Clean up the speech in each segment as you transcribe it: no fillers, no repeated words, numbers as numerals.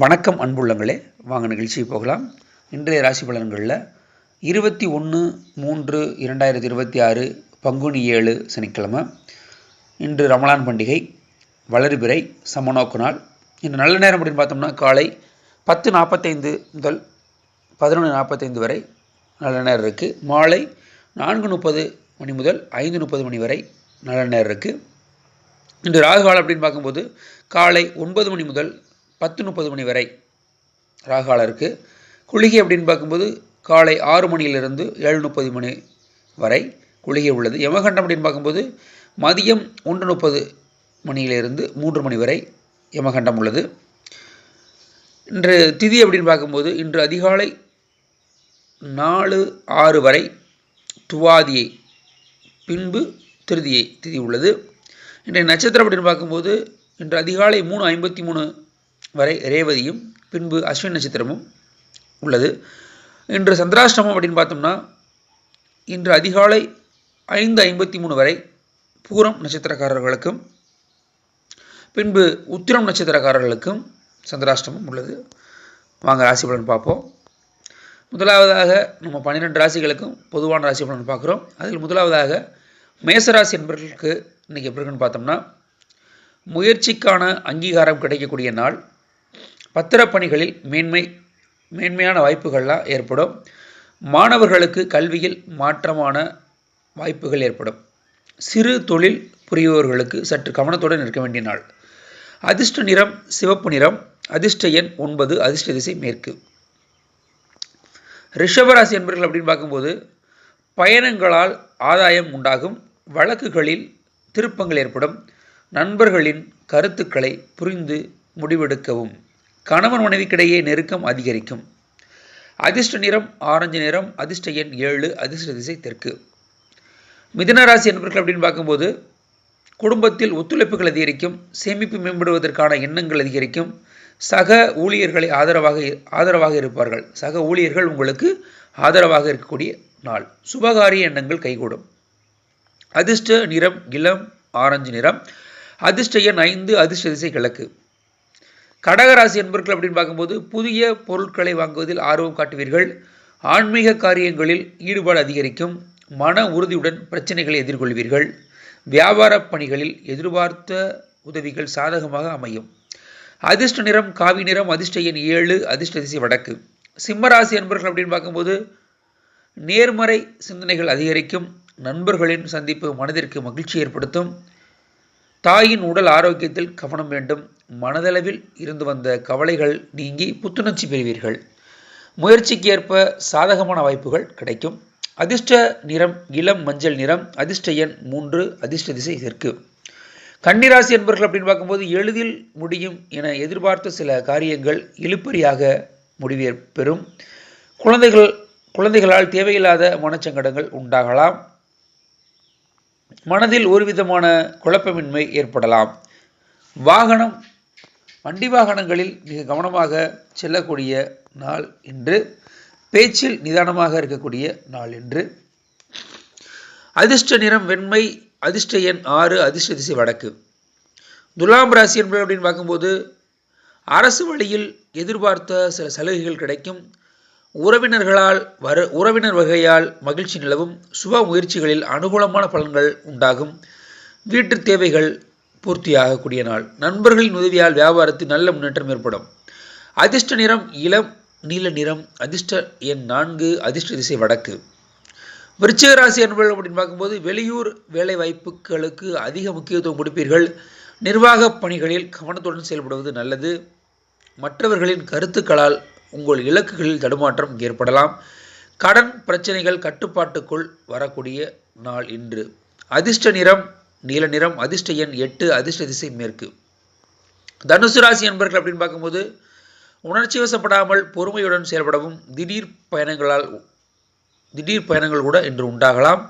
வணக்கம் அன்புள்ளங்களே, வாங்க நிகழ்ச்சிக்கு போகலாம். இன்றைய ராசி பலன்களில் 21/3/2026 பங்குனி 7 சனிக்கிழமை. இன்று ரமலான் பண்டிகை, வளர்பிறை, சமநோக்கு நாள். இன்று நல்ல நேரம் அப்படின்னு பார்த்தோம்னா காலை 10:45 முதல் 11:45 வரை நல்ல நேரம் இருக்குது. மாலை 4:30 மணி முதல் 5:30 மணி வரை நல்ல நேரம் இருக்குது. இன்று ராகு காலம் அப்படின்னு பார்க்கும்போது காலை 9 மணி முதல் 10:30 மணி வரை ராகாலம் இருக்குது. குளிகை அப்படின்னு பார்க்கும்போது காலை 6 மணியிலிருந்து 7:30 மணி வரை குளிகை உள்ளது. யமகண்டம் அப்படின்னு பார்க்கும்போது மதியம் 1:30 மணியிலிருந்து 3 மணி வரை யமகண்டம் உள்ளது. இன்று திதி அப்படின்னு பார்க்கும்போது இன்று அதிகாலை 4:06 வரை துவாதியை, பின்பு திருதியை திதி உள்ளது. இன்றைய நட்சத்திரம் அப்படின்னு பார்க்கும்போது இன்று அதிகாலை 3:53 வரை ரேவதியும் பின்பு அஸ்வின் நட்சத்திரமும் உள்ளது. இன்று சந்திராஷ்டமம் அப்படின்னு பார்த்தோம்னா இன்று அதிகாலை 5:53 வரை பூரம் நட்சத்திரக்காரர்களுக்கும் பின்பு உத்திரம் நட்சத்திரக்காரர்களுக்கும் சந்திராஷ்டமம் உள்ளது. வாங்க ராசி பலன் பார்ப்போம். முதலாவதாக நம்ம 12 ராசிகளுக்கும் பொதுவான ராசி பலன் பார்க்குறோம். அதில் முதலாவதாக மேசராசி என்பவர்களுக்கு இன்றைக்கி எப்படி இருக்குன்னு பார்த்தோம்னா, முயற்சிக்கான அங்கீகாரம் கிடைக்கக்கூடிய நாள். பத்திரப்பணிகளில் மேன்மையான வாய்ப்புகள்லாம் ஏற்படும். மாணவர்களுக்கு கல்வியில் மாற்றமான வாய்ப்புகள் ஏற்படும். சிறு தொழில் புரிபவர்களுக்கு சற்று கவனத்துடன் இருக்க வேண்டிய நாள். அதிர்ஷ்ட நிறம் சிவப்பு நிறம். அதிர்ஷ்ட எண் 9. அதிர்ஷ்ட திசை மேற்கு. ரிஷபராசி என்பவர்கள் அப்படின்னு பார்க்கும்போது பயணங்களால் ஆதாயம் உண்டாகும். வழக்குகளில் திருப்பங்கள் ஏற்படும். நண்பர்களின் கருத்துக்களை புரிந்து முடிவெடுக்கவும். கணவன் மனைவிக்கிடையே நெருக்கம் அதிகரிக்கும். அதிர்ஷ்ட நிறம் ஆரஞ்சு நிறம். அதிர்ஷ்ட எண் 7. அதிர்ஷ்ட திசை தெற்கு. மிதுனராசி என்பவர்கள் அப்படின்னு பார்க்கும்போது குடும்பத்தில் ஒத்துழைப்புகள் அதிகரிக்கும். சேமிப்பு மேம்படுவதற்கான எண்ணங்கள் அதிகரிக்கும். சக ஊழியர்களை ஆதரவாக இருப்பார்கள். சக ஊழியர்கள் உங்களுக்கு ஆதரவாக இருக்கக்கூடிய நாள். சுபகாரிய எண்ணங்கள் கைகூடும். அதிர்ஷ்ட நிறம் இளம் ஆரஞ்சு நிறம். அதிர்ஷ்ட எண் 5. அதிர்ஷ்ட திசை கிழக்கு. கடகராசி என்பவர்கள் அப்படின்னு பார்க்கும்போது புதிய பொருட்களை வாங்குவதில் ஆர்வம் காட்டுவீர்கள். ஆன்மீக காரியங்களில் ஈடுபாடு அதிகரிக்கும். மன உறுதியுடன் பிரச்சனைகளை எதிர்கொள்வீர்கள். வியாபார பணிகளில் எதிர்பார்த்த உதவிகள் சாதகமாக அமையும். அதிர்ஷ்ட நிறம் காவி நிறம். அதிர்ஷ்ட எண் 7. அதிர்ஷ்ட திசை வடக்கு. சிம்மராசி என்பவர்கள் அப்படின்னு பார்க்கும்போது நேர்மறை சிந்தனைகள் அதிகரிக்கும். நண்பர்களின் சந்திப்பு மனதிற்கு மகிழ்ச்சி ஏற்படுத்தும். தாயின் உடல் ஆரோக்கியத்தில் கவனம் வேண்டும். மனதளவில் இருந்து வந்த கவலைகள் நீங்கி புத்துணர்ச்சி பெறுவீர்கள். முயற்சிக்கு ஏற்ப சாதகமான வாய்ப்புகள் கிடைக்கும். அதிர்ஷ்ட நிறம் இளம் மஞ்சள் நிறம். அதிர்ஷ்ட எண் 3. அதிர்ஷ்ட திசை தெற்கு. கன்னிராசி என்பவர்கள் அப்படின்னு பார்க்கும்போது எளிதில் முடியும் என எதிர்பார்த்த சில காரியங்கள் இழுபறியாக முடிவு பெறும். குழந்தைகளால் தேவையில்லாத மனச்சங்கடங்கள் உண்டாகலாம். மனதில் ஒரு விதமான குழப்பமின்மை ஏற்படலாம். வண்டி வாகனங்களில் மிக கவனமாக செல்லக்கூடிய நாள் என்று. பேச்சில் நிதானமாக இருக்கக்கூடிய நாள் என்று. அதிர்ஷ்ட நிறம் வெண்மை. அதிர்ஷ்ட எண் 6. அதிர்ஷ்ட திசை வடக்கு. துலாம் ராசி என்பது அப்படின்னு பார்க்கும்போது அரசு வழியில் எதிர்பார்த்த சில சலுகைகள் கிடைக்கும். உறவினர் வகையால் மகிழ்ச்சி நிலவும். சுப முயற்சிகளில் அனுகூலமான பலன்கள் உண்டாகும். வீட்டு தேவைகள் பூர்த்தியாகக்கூடிய நாள். நண்பர்களின் உதவியால் வியாபாரத்தில் நல்ல முன்னேற்றம் ஏற்படும். அதிர்ஷ்ட நிறம் இளம் நீல நிறம். அதிர்ஷ்ட எண் 4. அதிர்ஷ்ட திசை வடக்கு. விருச்சிக ராசி என்பவர்கள் அப்படின்னு பார்க்கும்போது வெளியூர் வேலை வாய்ப்புகளுக்கு அதிக முக்கியத்துவம் கொடுப்பீர்கள். நிர்வாக பணிகளில் கவனத்துடன் செயல்படுவது நல்லது. மற்றவர்களின் கருத்துக்களால் உங்கள் இலக்குகளில் தடுமாற்றம் ஏற்படலாம். கடன் பிரச்சனைகள் கட்டுப்பாட்டுக்குள் வரக்கூடிய நாள் இன்று. அதிர்ஷ்ட நிறம் நீல நிறம். அதிர்ஷ்ட எண் 8. அதிர்ஷ்ட திசை மேற்கு. தனுசு ராசி என்பவர்கள் அப்படின்னு பார்க்கும்போது உணர்ச்சி வசப்படாமல் பொறுமையுடன் செயல்படவும். திடீர் பயணங்கள் கூட இன்று உண்டாகலாம்.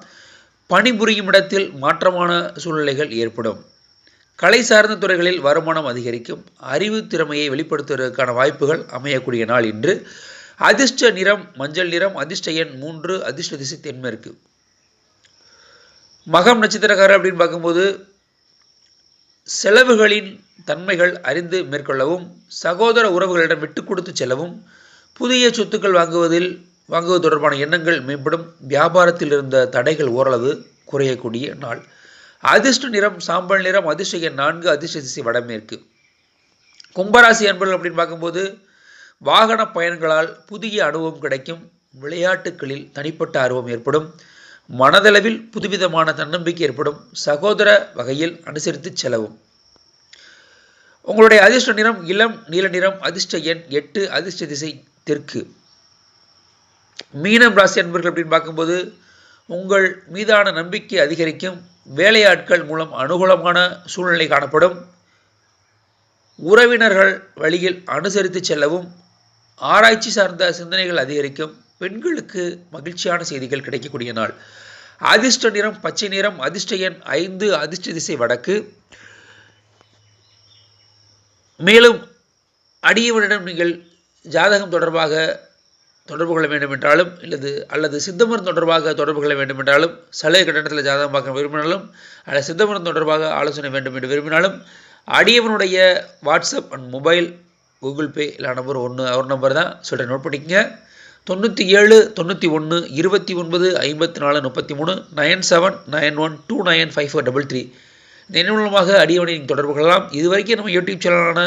பணிபுரியும் இடத்தில் மாற்றமான சூழ்நிலைகள் ஏற்படும். கலை சார்ந்த துறைகளில் வருமானம் அதிகரிக்கும். அறிவு திறமையை வெளிப்படுத்துவதற்கான வாய்ப்புகள் அமையக்கூடிய நாள் இன்று. அதிர்ஷ்ட நிறம் மஞ்சள் நிறம். அதிர்ஷ்ட எண் 3. அதிர்ஷ்ட திசை தென்மேற்கு. மகம் நட்சத்திரக்காரர் அப்படின்னு பார்க்கும்போது செலவுகளின் தன்மைகள் அறிந்து மேற்கொள்ளவும், சகோதர உறவுகளிடம் விட்டு கொடுத்து செல்லவும், புதிய சொத்துக்கள் வாங்குவது தொடர்பான எண்ணங்கள் மேம்படும். வியாபாரத்தில் இருந்த தடைகள் ஓரளவு குறையக்கூடிய நாள். அதிர்ஷ்ட நிறம் சாம்பல் நிறம். அதிர்ஷ்ட எண் 4. அதிர்ஷ்ட திசை வடமேற்கு. கும்பராசி அன்பர்கள் அப்படின்னு பார்க்கும்போது வாகன பயணங்களால் புதிய அனுபவம் கிடைக்கும். விளையாட்டுகளில் தனிப்பட்ட ஆர்வம் ஏற்படும். மனதளவில் புதுவிதமான தன்னம்பிக்கை ஏற்படும். சகோதர வகையில் அனுசரித்து செலவும். உங்களுடைய அதிர்ஷ்ட நிறம் இளம் நீல நிறம். அதிர்ஷ்ட எண் 8. அதிர்ஷ்ட திசை தெற்கு. மீனம் ராசி அன்பர்கள் அப்படின்னு பார்க்கும்போது உங்கள் மீதான நம்பிக்கை அதிகரிக்கும். வேலையாட்கள் மூலம் அனுகூலமான சூழ்நிலை காணப்படும். உறவினர்கள் வழியில் அனுசரித்து செல்லவும். ஆராய்ச்சி சார்ந்த சிந்தனைகள் அதிகரிக்கும். பெண்களுக்கு மகிழ்ச்சியான செய்திகள் கிடைக்கக்கூடிய நாள். அதிர்ஷ்ட நிறம் பச்சை நிறம். அதிர்ஷ்ட எண் 5. அதிர்ஷ்ட திசை வடக்கு. மேலும் அடியவனிடம் நீங்கள் ஜாதகம் தொடர்பாக தொடர்பு கொள்ள வேண்டும் என்றாலும் அல்லது சித்தமரம் தொடர்பாக தொடர்பு கொள்ள வேண்டும் என்றாலும், சலுகை கட்டணத்தில் ஜாதகம் பார்க்க விரும்பினாலும் அல்லது சித்தமரம் தொடர்பாக ஆலோசனை வேண்டும் என்று விரும்பினாலும் அடியவனுடைய WhatsApp and mobile Google Pay இல்லை நம்பர் ஒரு நம்பர் தான் சொல்கிறேன், நோட் பண்ணிக்கங்க. 97 91 29 54 33 9791295433. இந்த எண் மூலமாக அடியவனை நீங்கள் தொடர்பு கொள்ளலாம். இதுவரைக்கும் நம்ம யூடியூப் சேனலான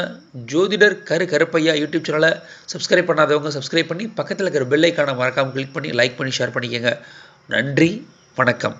ஜோதிடர் கருப்பையா யூடியூப் சேனலை சப்ஸ்கிரைப் பண்ணாதவங்க சப்ஸ்கிரைப் பண்ணி பக்கத்தில் இருக்கிற பெல் ஐக்கானை மறக்காமல் கிளிக் பண்ணி லைக் பண்ணி ஷேர் பண்ணிக்கங்க. நன்றி, வணக்கம்.